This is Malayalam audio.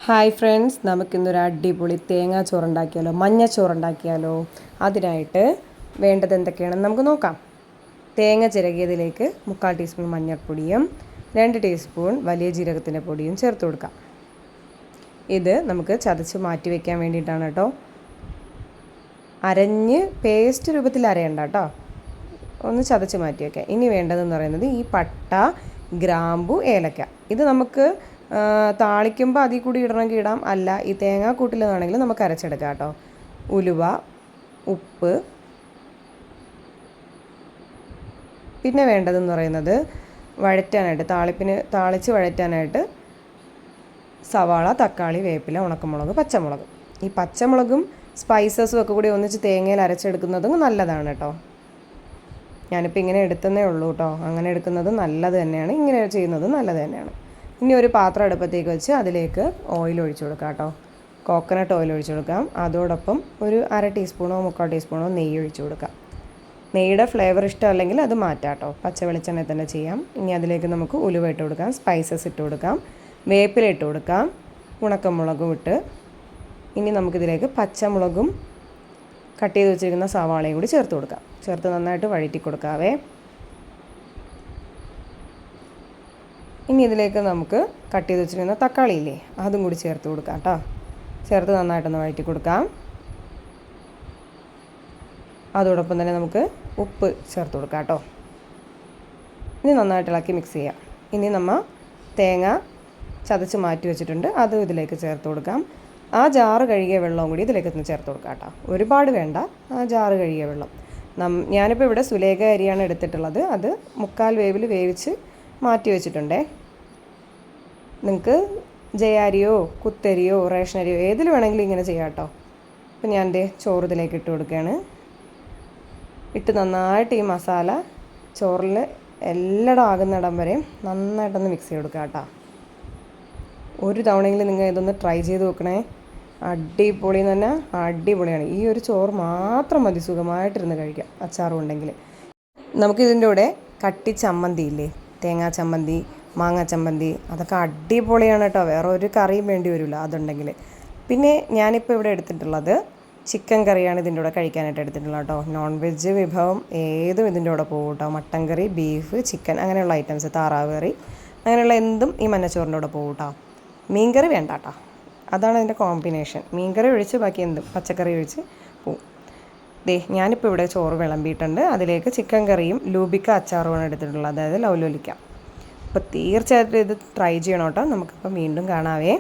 ഹായ് ഫ്രണ്ട്സ്, നമുക്കിന്നൊരു അടിപൊളി തേങ്ങാച്ചോറുണ്ടാക്കിയാലോ, മഞ്ഞച്ചോറുണ്ടാക്കിയാലോ. അതിനായിട്ട് വേണ്ടത് എന്തൊക്കെയാണെന്ന് നമുക്ക് നോക്കാം. തേങ്ങ ചിരകിയതിലേക്ക് 3/4 ടീസ്പൂൺ മഞ്ഞൾപ്പൊടിയും 2 ടീസ്പൂൺ വലിയ ജീരകത്തിൻ്റെ പൊടിയും ചേർത്ത് കൊടുക്കാം. ഇത് നമുക്ക് ചതച്ച് മാറ്റി വയ്ക്കാൻ വേണ്ടിയിട്ടാണ് കേട്ടോ. അരഞ്ഞ് പേസ്റ്റ് രൂപത്തിൽ അരയണ്ട കേട്ടോ, ഒന്ന് ചതച്ച് മാറ്റി വയ്ക്കാം. ഇനി വേണ്ടതെന്ന് പറയുന്നത് ഈ പട്ട, ഗ്രാമ്പു, ഏലക്ക. ഇത് നമുക്ക് താളിക്കുമ്പോൾ അതിൽ കൂടി ഇടണമെങ്കിൽ ഇടാം, അല്ല ഈ തേങ്ങാക്കൂട്ടിലാണെങ്കിൽ നമുക്ക് അരച്ചെടുക്കാം കേട്ടോ. ഉലുവ, ഉപ്പ്. പിന്നെ വേണ്ടതെന്ന് പറയുന്നത് വഴറ്റാനായിട്ട്, താളിച്ച് വഴറ്റാനായിട്ട് സവാള, തക്കാളി, വേപ്പില, ഉണക്കമുളക്, പച്ചമുളക്. ഈ പച്ചമുളകും സ്പൈസസും ഒക്കെ കൂടി ഒന്നിച്ച് തേങ്ങയിൽ അരച്ചെടുക്കുന്നതും നല്ലതാണ് കേട്ടോ. ഞാനിപ്പോൾ ഇങ്ങനെ എടുത്തതേ ഉള്ളൂ കേട്ടോ. അങ്ങനെ എടുക്കുന്നത് നല്ലത് തന്നെയാണ്, ഇങ്ങനെ ചെയ്യുന്നത് നല്ലത് തന്നെയാണ്. ഇനി ഒരു പാത്രം അടുപ്പത്തേക്ക് വെച്ച് അതിലേക്ക് ഓയിൽ ഒഴിച്ചു കൊടുക്കാം കേട്ടോ. കോക്കനട്ട് ഓയിൽ ഒഴിച്ചു കൊടുക്കാം. അതോടൊപ്പം ഒരു 1/2 ടീസ്പൂണോ 3/4 ടീസ്പൂണോ നെയ്യ് ഒഴിച്ചു കൊടുക്കാം. നെയ്യുടെ ഫ്ലേവർ ഇഷ്ടമല്ലെങ്കിൽ അത് മാറ്റാം കേട്ടോ, പച്ച വെളിച്ചെണ്ണയിൽ തന്നെ ചെയ്യാം. ഇനി അതിലേക്ക് നമുക്ക് ഉലുവ ഇട്ട് കൊടുക്കാം, സ്പൈസസ് ഇട്ട് കൊടുക്കാം, വേപ്പില ഇട്ട് കൊടുക്കാം, ഉണക്കമുളകും ഇട്ട്. ഇനി നമുക്കിതിലേക്ക് പച്ചമുളകും കട്ട് ചെയ്ത് വെച്ചിരിക്കുന്ന സവാളയും കൂടി ചേർത്ത് കൊടുക്കാം. ചേർത്ത് നന്നായിട്ട് വഴറ്റി കൊടുക്കാവേ. ഇനി ഇതിലേക്ക് നമുക്ക് കട്ട് ചെയ്ത് വെച്ചിരിക്കുന്ന തക്കാളി ഇല്ലേ, അതും കൂടി ചേർത്ത് കൊടുക്കാം കേട്ടോ. ചേർത്ത് നന്നായിട്ടൊന്ന് വഴറ്റി കൊടുക്കാം. അതോടൊപ്പം തന്നെ നമുക്ക് ഉപ്പ് ചേർത്ത് കൊടുക്കാം കേട്ടോ. ഇനി നന്നായിട്ട് ഇളക്കി മിക്സ് ചെയ്യാം. ഇനി നമ്മൾ തേങ്ങ ചതച്ച് മാറ്റി വെച്ചിട്ടുണ്ട്, അതും ഇതിലേക്ക് ചേർത്ത് കൊടുക്കാം. ആ ജാറ് കഴുകിയ വെള്ളവും കൂടി ഇതിലേക്ക് ഒന്ന് ചേർത്ത് കൊടുക്കാം കേട്ടോ. ഒരുപാട് വേണ്ട, ആ ജാറ് കഴുകിയ വെള്ളം. ഞാനിപ്പോൾ ഇവിടെ സുലേഖ അരിയാണ് എടുത്തിട്ടുള്ളത്. അത് 3/4 വേവിൽ വേവിച്ച് മാറ്റി വെച്ചിട്ടുണ്ടേ. നിങ്ങൾക്ക് ജയാരിയോ കുത്തരിയോ റേഷനരിയോ ഏതിൽ വേണമെങ്കിലും ഇങ്ങനെ ചെയ്യാം കേട്ടോ. അപ്പോൾ ഞാൻ എൻ്റെ ചോറ് ഇതിലേക്ക് ഇട്ട് കൊടുക്കുകയാണ്. ഇട്ട് നന്നായിട്ട് ഈ മസാല ചോറിൽ എല്ലായിടം ആകുന്നിടം വരെ നന്നായിട്ടൊന്ന് മിക്സ് ചെയ്ത് കൊടുക്കുക കേട്ടോ. ഒരു തവണയെങ്കിലും നിങ്ങൾ ഇതൊന്ന് ട്രൈ ചെയ്ത് നോക്കണേ. അടിപൊളി എന്ന് പറഞ്ഞാൽ അടിപൊളിയാണ്. ഈ ഒരു ചോറ് മാത്രം മതി സുഖമായിട്ടിരുന്ന് കഴിക്കാം, അച്ചാറും ഉണ്ടെങ്കിൽ. നമുക്കിതിൻ്റെ കൂടെ കട്ടി ചമ്മന്തി ഇല്ലേ, തേങ്ങാ ചമ്മന്തി, മാങ്ങ ചമ്മന്തി, അതൊക്കെ അടിപൊളിയാണ് കേട്ടോ. വേറെ ഒരു കറിയും വേണ്ടി വരില്ല അതുണ്ടെങ്കിൽ. പിന്നെ ഞാനിപ്പോൾ ഇവിടെ എടുത്തിട്ടുള്ളത് ചിക്കൻ കറിയാണ് ഇതിൻ്റെ കൂടെ കഴിക്കാനായിട്ട് എടുത്തിട്ടുള്ളത് കേട്ടോ. നോൺ വെജ് വിഭവം ഏതും ഇതിൻ്റെ കൂടെ പോകും കേട്ടോ. മട്ടൻ കറി, ബീഫ്, ചിക്കൻ അങ്ങനെയുള്ള ഐറ്റംസ്, താറാവ് കറി, അങ്ങനെയുള്ള എന്തും ഈ മഞ്ഞച്ചോറിൻ്റെ കൂടെ പോകും കേട്ടോ. മീൻകറി വേണ്ട കേട്ടോ, അതാണ് അതിൻ്റെ കോമ്പിനേഷൻ. മീൻകറി ഒഴിച്ച് ബാക്കി എന്തും പച്ചക്കറി ഒഴിച്ച് പോവും. ഞാനിപ്പോൾ ഇവിടെ ചോറ് വിളമ്പിയിട്ടുണ്ട്. അതിലേക്ക് ചിക്കൻ കറിയും ലൂബിക്ക അച്ചാറുമാണ് എടുത്തിട്ടുള്ളത്, അതായത് ലൗലോലിക്ക. അപ്പോൾ തീർച്ചയായിട്ടും ഇത് ട്രൈ ചെയ്യണം കേട്ടോ. നമുക്കിപ്പോൾ വീണ്ടും കാണാവേ.